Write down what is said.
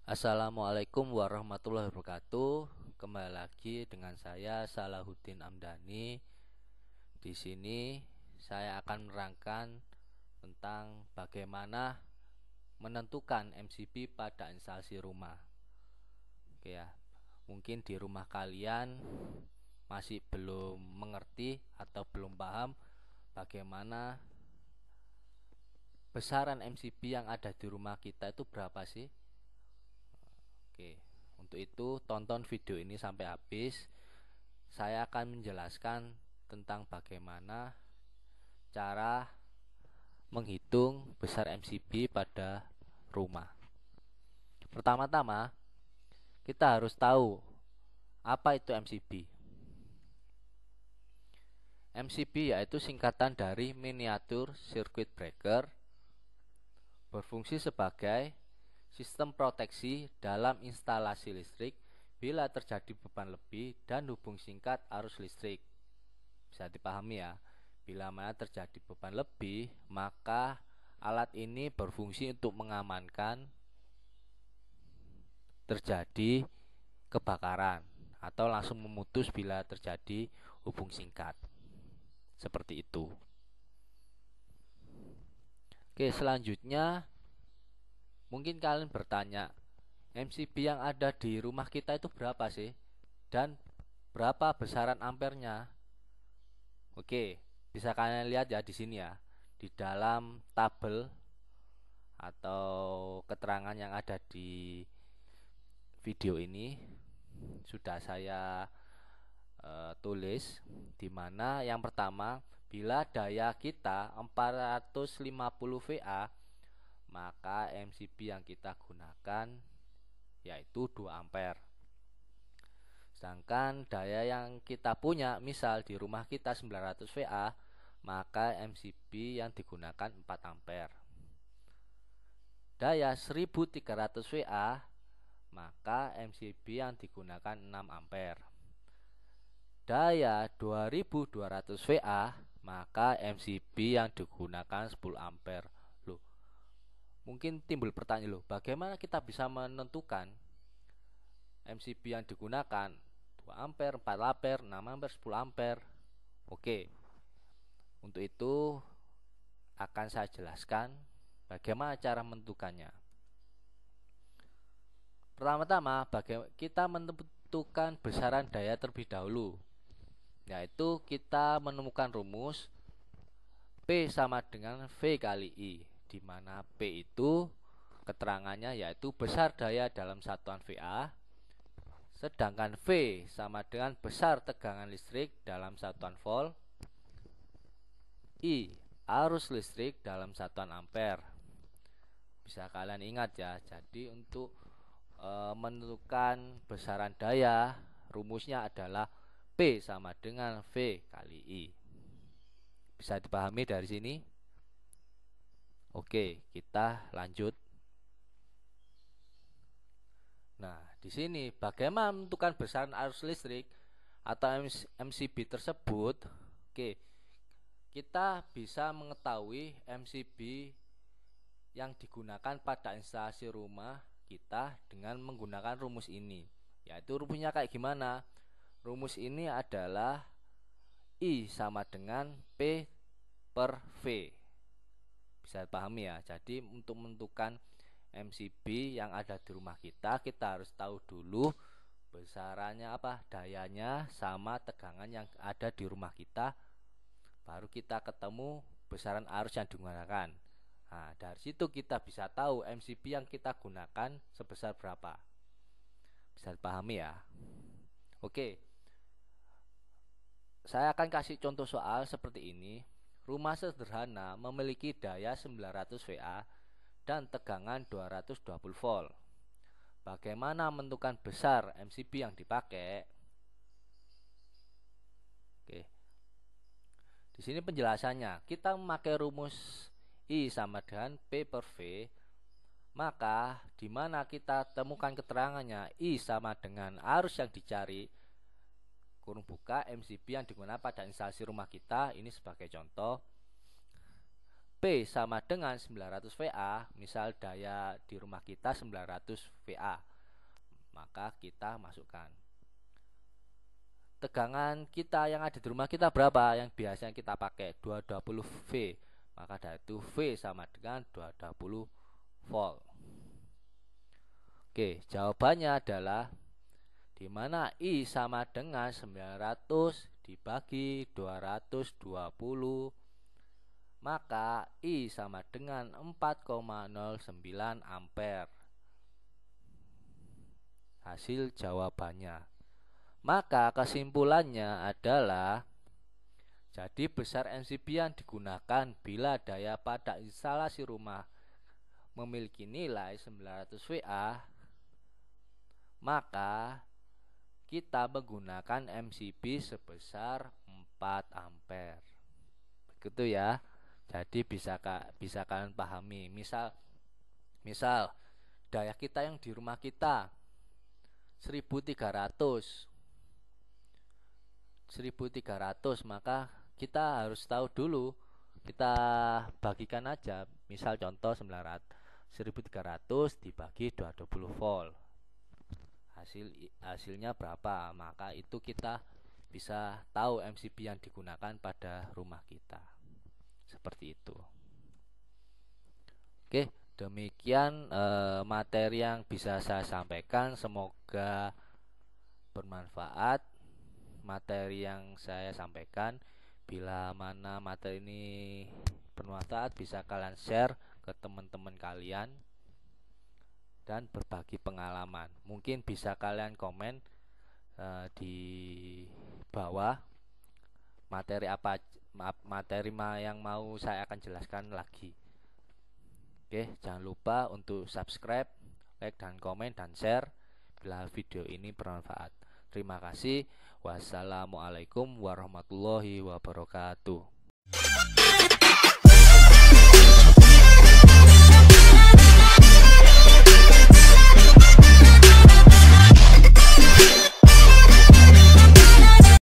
Assalamualaikum warahmatullahi wabarakatuh. Kembali lagi dengan saya Salahuddin Amdani. Di sini saya akan menerangkan tentang bagaimana menentukan MCB pada instalasi rumah. Oke ya, mungkin di rumah kalian masih belum mengerti atau belum paham bagaimana besaran MCB yang ada di rumah kita itu berapa sih. Oke, untuk itu tonton video ini sampai habis. Saya akan menjelaskan tentang bagaimana cara menghitung besar MCB pada rumah. Pertama-tama, kita harus tahu apa itu MCB. MCB yaitu singkatan dari Miniature Circuit Breaker, berfungsi sebagai sistem proteksi dalam instalasi listrik bila terjadi beban lebih dan hubung singkat arus listrik. Bisa dipahami ya, bila mana terjadi beban lebih, maka alat ini berfungsi untuk mengamankan terjadi kebakaran atau langsung memutus bila terjadi hubung singkat. Seperti itu. Oke, selanjutnya mungkin kalian bertanya, MCB yang ada di rumah kita itu berapa sih? Dan berapa besaran ampernya? Oke, bisa kalian lihat ya di sini ya. Di dalam tabel atau keterangan yang ada di video ini sudah saya tulis, di mana yang pertama, bila daya kita 450 VA, maka MCB yang kita gunakan yaitu 2 ampere. Sedangkan daya yang kita punya, misal di rumah kita 900 VA, maka MCB yang digunakan 4 ampere. Daya 1300 VA, maka MCB yang digunakan 6 ampere. Daya 2200 VA, maka MCB yang digunakan 10 ampere. Loh, mungkin timbul pertanyaan, loh, bagaimana kita bisa menentukan MCB yang digunakan 2 ampere, 4 ampere, 6 ampere, 10 ampere? Oke, untuk itu akan saya jelaskan bagaimana cara menentukannya. Pertama-tama, kita menentukan besaran daya terlebih dahulu, yaitu kita menemukan rumus P sama dengan V kali I, di mana P itu keterangannya yaitu besar daya dalam satuan VA, sedangkan V sama dengan besar tegangan listrik dalam satuan volt, I arus listrik dalam satuan ampere. Bisa kalian ingat ya, jadi untuk menentukan besaran daya, rumusnya adalah P sama dengan V kali I. Bisa dipahami dari sini? Oke, kita lanjut. Nah, di sini bagaimana menentukan besaran arus listrik atau MCB tersebut? Oke, kita bisa mengetahui MCB yang digunakan pada instalasi rumah kita dengan menggunakan rumus ini. Yaitu rumusnya kayak gimana? Rumus ini adalah I sama dengan P per V. Bisa dipahami ya. Jadi untuk menentukan MCB yang ada di rumah kita harus tahu dulu besarannya apa, dayanya sama tegangan yang ada di rumah kita. Baru kita ketemu besaran arus yang digunakan. Nah, dari situ kita bisa tahu MCB yang kita gunakan sebesar berapa. Bisa dipahami ya. Oke, saya akan kasih contoh soal seperti ini. Rumah sederhana memiliki daya 900 VA dan tegangan 220 volt. Bagaimana menentukan besar MCB yang dipakai? Oke. Di sini penjelasannya. Kita memakai rumus I sama dengan P per V, maka di mana kita temukan keterangannya I sama dengan arus yang dicari, kurung buka, MCB yang digunakan pada instalasi rumah kita, ini sebagai contoh, P sama dengan 900 VA, misal daya di rumah kita 900 VA, maka kita masukkan. Tegangan kita yang ada di rumah kita berapa? Yang biasanya kita pakai 220 V, maka dari itu V sama dengan 220 volt. Oke, jawabannya adalah di mana I sama dengan 900 dibagi 220, maka I sama dengan 4,09 ampere. Hasil jawabannya. Maka kesimpulannya adalah jadi besar MCB yang digunakan bila daya pada instalasi rumah memiliki nilai 900 VA, maka kita menggunakan MCB sebesar 4 ampere. Begitu ya. Jadi bisa kalian pahami. Misal daya kita yang di rumah kita 1300, maka kita harus tahu dulu, kita bagikan aja. Misal contoh 1300 dibagi 220 volt, hasilnya berapa, maka itu kita bisa tahu MCB yang digunakan pada rumah kita. Seperti itu. Oke, demikian materi yang bisa saya sampaikan. Semoga bermanfaat materi yang saya sampaikan. Bila mana materi ini bermanfaat, bisa kalian share ke teman-teman kalian dan berbagi pengalaman. Mungkin bisa kalian komen di bawah materi yang mau saya akan jelaskan lagi. Oke, jangan lupa untuk subscribe, like dan komen dan share bila video ini bermanfaat. Terima kasih. Wassalamualaikum warahmatullahi wabarakatuh.